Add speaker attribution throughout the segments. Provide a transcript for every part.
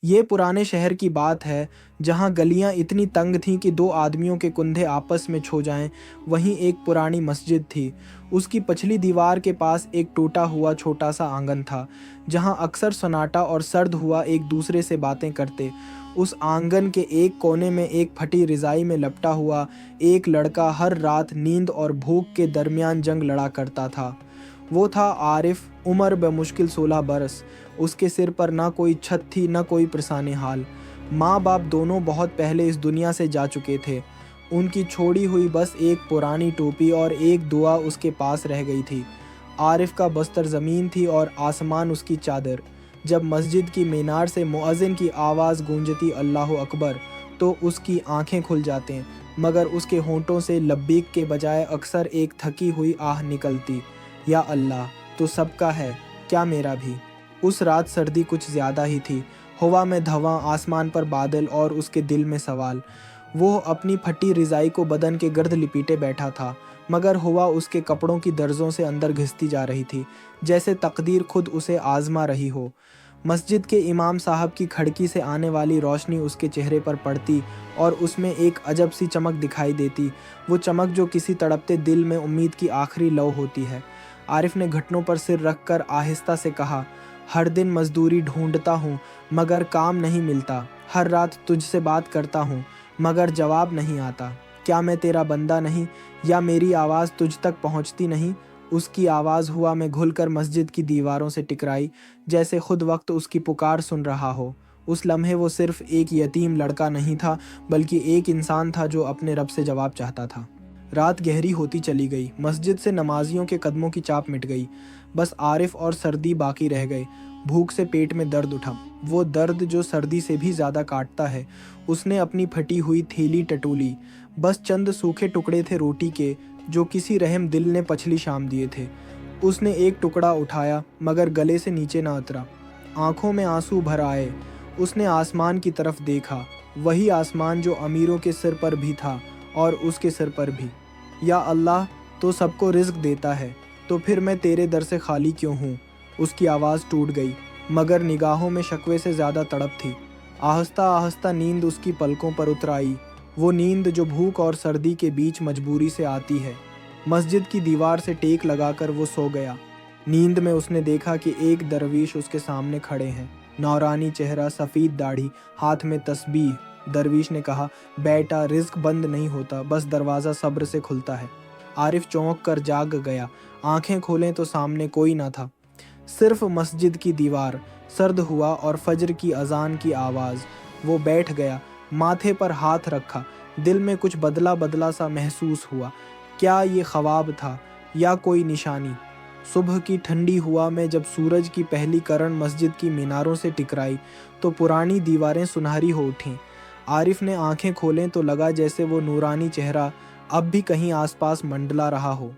Speaker 1: یہ پرانے شہر کی بات ہے جہاں گلیاں اتنی تنگ تھیں کہ دو آدمیوں کے کندھے آپس میں چھو جائیں۔ وہیں ایک پرانی مسجد تھی۔ اس کی پچھلی دیوار کے پاس ایک ٹوٹا ہوا چھوٹا سا آنگن تھا جہاں اکثر سناٹا اور سرد ہوا ایک دوسرے سے باتیں کرتے۔ اس آنگن کے ایک کونے میں ایک پھٹی رضائی میں لپٹا ہوا ایک لڑکا ہر رات نیند اور بھوک کے درمیان جنگ لڑا کرتا تھا۔ وہ تھا عارف، عمر بمشکل 16 برس۔ اس کے سر پر نہ کوئی چھت تھی نہ کوئی پرسان حال۔ ماں باپ دونوں بہت پہلے اس دنیا سے جا چکے تھے۔ ان کی چھوڑی ہوئی بس ایک پرانی ٹوپی اور ایک دعا اس کے پاس رہ گئی تھی۔ عارف کا بستر زمین تھی اور آسمان اس کی چادر۔ جب مسجد کی مینار سے مؤذن کی آواز گونجتی اللہ اکبر تو اس کی آنکھیں کھل جاتے، مگر اس کے ہونٹوں سے لبیک کے بجائے اکثر ایک تھکی ہوئی آہ نکلتی، یا اللہ تو سب کا ہے، کیا میرا بھی؟ اس رات سردی کچھ زیادہ ہی تھی۔ ہوا میں دھواں، آسمان پر بادل اور اس کے دل میں سوال۔ وہ اپنی پھٹی رضائی کو بدن کے گرد لپیٹے بیٹھا تھا، مگر ہوا اس کے کپڑوں کی درزوں سے اندر گھستی جا رہی تھی، جیسے تقدیر خود اسے آزما رہی ہو۔ مسجد کے امام صاحب کی کھڑکی سے آنے والی روشنی اس کے چہرے پر پڑتی اور اس میں ایک عجب سی چمک دکھائی دیتی، وہ چمک جو کسی تڑپتے دل میں امید کی آخری لو ہوتی ہے۔ عارف نے گھٹنوں پر سر رکھ کر آہستہ سے کہا، ہر دن مزدوری ڈھونڈتا ہوں مگر کام نہیں ملتا، ہر رات تجھ سے بات کرتا ہوں مگر جواب نہیں آتا، کیا میں تیرا بندہ نہیں، یا میری آواز تجھ تک پہنچتی نہیں؟ اس کی آواز ہوا میں گھل کر مسجد کی دیواروں سے ٹکرائی، جیسے خود وقت اس کی پکار سن رہا ہو۔ اس لمحے وہ صرف ایک یتیم لڑکا نہیں تھا بلکہ ایک انسان تھا جو اپنے رب سے جواب چاہتا تھا۔ رات گہری ہوتی چلی گئی، مسجد سے نمازیوں کے قدموں کی چاپ مٹ گئی، بس عارف اور سردی باقی رہ گئے۔ بھوک سے پیٹ میں درد اٹھا، وہ درد جو سردی سے بھی زیادہ کاٹتا ہے۔ اس نے اپنی پھٹی ہوئی تھیلی ٹٹولی، بس چند سوکھے ٹکڑے تھے روٹی کے جو کسی رحم دل نے پچھلی شام دیے تھے۔ اس نے ایک ٹکڑا اٹھایا مگر گلے سے نیچے نہ اترا۔ آنکھوں میں آنسو بھر آئے۔ اس نے آسمان کی طرف دیکھا، وہی آسمان جو امیروں کے سر پر بھی تھا اور اس کے سر پر بھی۔ یا اللہ تو سب کو رزق دیتا ہے، تو پھر میں تیرے در سے خالی کیوں ہوں؟ اس کی آواز ٹوٹ گئی مگر نگاہوں میں شکوے سے زیادہ تڑپ تھی۔ آہستہ آہستہ نیند اس کی پلکوں پر اتر آئی، وہ نیند جو بھوک اور سردی کے بیچ مجبوری سے آتی ہے۔ مسجد کی دیوار سے ٹیک لگا کر وہ سو گیا۔ نیند میں اس نے دیکھا کہ ایک درویش اس کے سامنے کھڑے ہیں، نورانی چہرہ، سفید داڑھی، ہاتھ میں تسبیح۔ درویش نے کہا، بیٹا رزق بند نہیں ہوتا، بس دروازہ صبر سے کھلتا ہے۔ عارف چونک کر جاگ گیا، آنکھیں کھولیں تو سامنے کوئی نہ تھا، صرف مسجد کی دیوار، سرد ہوا اور فجر کی اذان کی آواز۔ وہ بیٹھ گیا، ماتھے پر ہاتھ رکھا، دل میں کچھ بدلا بدلا سا محسوس ہوا۔ کیا یہ خواب تھا یا کوئی نشانی؟ صبح کی ٹھنڈی ہوا میں جب سورج کی پہلی کرن مسجد کی میناروں سے ٹکرائی تو پرانی دیواریں سنہری ہو اٹھیں۔ عارف نے آنکھیں کھولیں تو لگا جیسے وہ نورانی چہرہ اب بھی کہیں آس پاس منڈلا رہا ہو۔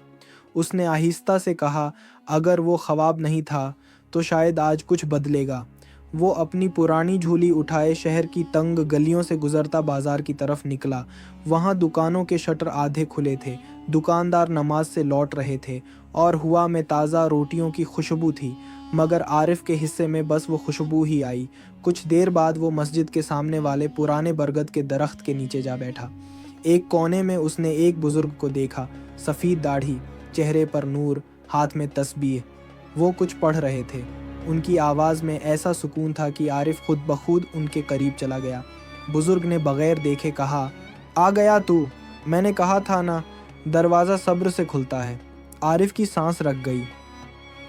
Speaker 1: اس نے آہستہ سے کہا، اگر وہ خواب نہیں تھا تو شاید آج کچھ بدلے گا۔ وہ اپنی پرانی جھولی اٹھائے شہر کی تنگ گلیوں سے گزرتا بازار کی طرف نکلا۔ وہاں دکانوں کے شٹر آدھے کھلے تھے، دکاندار نماز سے لوٹ رہے تھے اور ہوا میں تازہ روٹیوں کی خوشبو تھی، مگر عارف کے حصے میں بس وہ خوشبو ہی آئی۔ کچھ دیر بعد وہ مسجد کے سامنے والے پرانے برگد کے درخت کے نیچے جا بیٹھا۔ ایک کونے میں اس نے ایک بزرگ کو دیکھا، سفید داڑھی، چہرے پر نور، ہاتھ میں تسبیح۔ وہ کچھ پڑھ رہے تھے، ان کی آواز میں ایسا سکون تھا کہ عارف خود بخود ان کے قریب چلا گیا۔ بزرگ نے بغیر دیکھے کہا، آ گیا تو؟ میں نے کہا تھا نا، دروازہ صبر سے کھلتا ہے۔ عارف کی سانس رک گئی۔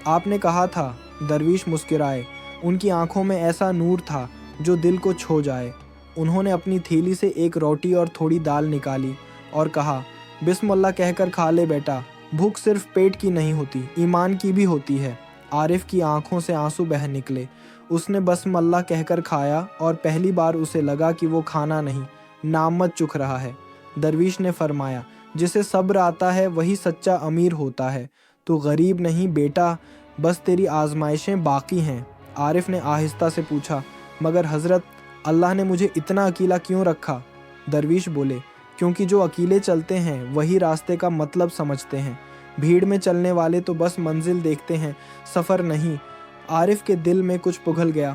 Speaker 1: آپ نے کہا تھا، درویش مسکرائے، ان کی آنکھوں میں ایسا نور تھا جو دل کو چھو جائے۔ انہوں نے اپنی تھیلی سے ایک روٹی اور تھوڑی دال نکالی اور کہا، بسم اللہ کہہ کر کھا لے بیٹا، بھوک صرف پیٹ کی نہیں ہوتی، ایمان کی بھی ہوتی ہے۔ عارف کی آنکھوں سے آنسو بہہ نکلے۔ اس نے بسم اللہ کہہ کر کھایا اور پہلی بار اسے لگا کہ وہ کھانا نہیں، نعمت چکھ رہا ہے۔ درویش نے فرمایا، جسے صبر آتا ہے وہی سچا امیر ہوتا ہے، تو غریب نہیں بیٹا، بس تیری آزمائشیں باقی ہیں۔ عارف نے آہستہ سے پوچھا، مگر حضرت اللہ نے مجھے اتنا اکیلا کیوں رکھا؟ درویش بولے، کیونکہ جو اکیلے چلتے ہیں وہی راستے کا مطلب سمجھتے ہیں، بھیڑ میں چلنے والے تو بس منزل دیکھتے ہیں، سفر نہیں۔ عارف کے دل میں کچھ پگھل گیا،